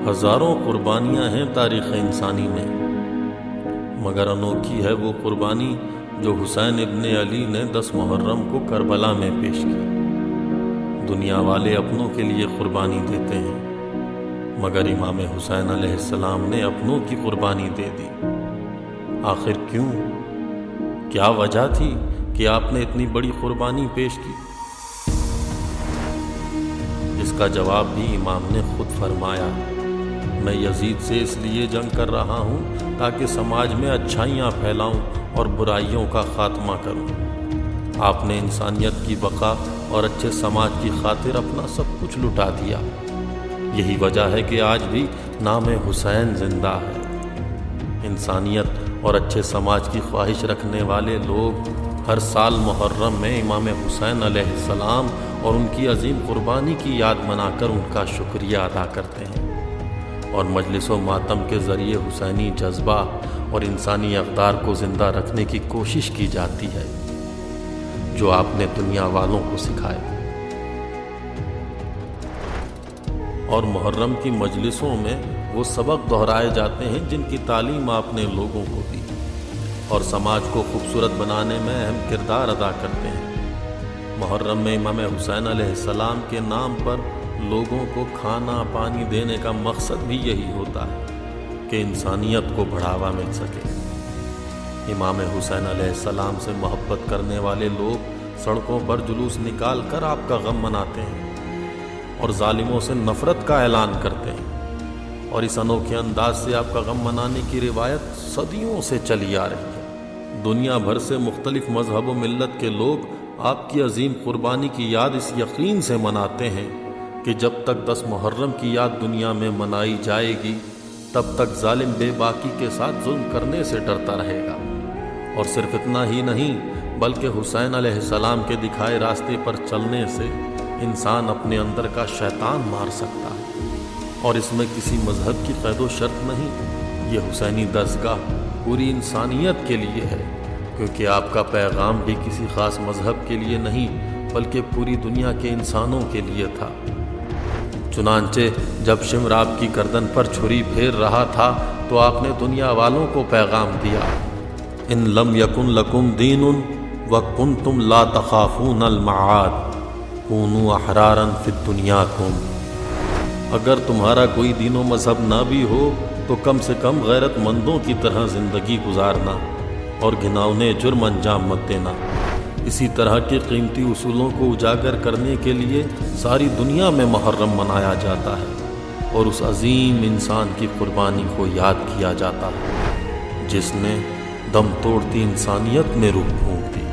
ہزاروں قربانیاں ہیں تاریخ انسانی میں، مگر انوکھی ہے وہ قربانی جو حسین ابن علی نے 10 محرم کو کربلا میں پیش کی۔ دنیا والے اپنوں کے لیے قربانی دیتے ہیں، مگر امام حسین علیہ السلام نے اپنوں کی قربانی دے دی۔ آخر کیوں؟ کیا وجہ تھی کہ آپ نے اتنی بڑی قربانی پیش کی؟ اس کا جواب بھی امام نے خود فرمایا، میں یزید سے اس لیے جنگ کر رہا ہوں تاکہ سماج میں اچھائیاں پھیلاؤں اور برائیوں کا خاتمہ کروں۔ آپ نے انسانیت کی بقا اور اچھے سماج کی خاطر اپنا سب کچھ لٹا دیا۔ یہی وجہ ہے کہ آج بھی نام حسین زندہ ہے۔ انسانیت اور اچھے سماج کی خواہش رکھنے والے لوگ ہر سال محرم میں امام حسین علیہ السلام اور ان کی عظیم قربانی کی یاد منا کر ان کا شکریہ ادا کرتے ہیں، اور مجلس و ماتم کے ذریعے حسینی جذبہ اور انسانی اقدار کو زندہ رکھنے کی کوشش کی جاتی ہے جو آپ نے دنیا والوں کو سکھائے۔ اور محرم کی مجلسوں میں وہ سبق دہرائے جاتے ہیں جن کی تعلیم آپ نے لوگوں کو دی اور سماج کو خوبصورت بنانے میں اہم کردار ادا کرتے ہیں۔ محرم میں امام حسین علیہ السلام کے نام پر لوگوں کو کھانا پانی دینے کا مقصد بھی یہی ہوتا ہے کہ انسانیت کو بڑھاوا مل سکے۔ امام حسین علیہ السلام سے محبت کرنے والے لوگ سڑکوں پر جلوس نکال کر آپ کا غم مناتے ہیں اور ظالموں سے نفرت کا اعلان کرتے ہیں، اور اس انوکھے انداز سے آپ کا غم منانے کی روایت صدیوں سے چلی آ رہی ہے۔ دنیا بھر سے مختلف مذہب و ملت کے لوگ آپ کی عظیم قربانی کی یاد اس یقین سے مناتے ہیں کہ جب تک 10 محرم کی یاد دنیا میں منائی جائے گی تب تک ظالم بے باکی کے ساتھ ظلم کرنے سے ڈرتا رہے گا۔ اور صرف اتنا ہی نہیں بلکہ حسین علیہ السلام کے دکھائے راستے پر چلنے سے انسان اپنے اندر کا شیطان مار سکتا ہے، اور اس میں کسی مذہب کی قید و شرط نہیں۔ یہ حسینی درسگاہ پوری انسانیت کے لیے ہے، کیونکہ آپ کا پیغام بھی کسی خاص مذہب کے لیے نہیں بلکہ پوری دنیا کے انسانوں کے لیے تھا۔ چنانچہ جب شمر آپ کی گردن پر چھری پھیر رہا تھا تو آپ نے دنیا والوں کو پیغام دیا، ان لم یکن لکم دین وکنتم لا تخافون المعاد کونوا احرارا فی دنیاکم۔ اگر تمہارا کوئی دین و مذہب نہ بھی ہو تو کم سے کم غیرت مندوں کی طرح زندگی گزارنا اور گھناؤنے جرم انجام مت دینا۔ اسی طرح کے قیمتی اصولوں کو اجاگر کرنے کے لیے ساری دنیا میں محرم منایا جاتا ہے اور اس عظیم انسان کی قربانی کو یاد کیا جاتا ہے جس نے دم توڑتی انسانیت میں روح پھونک دی۔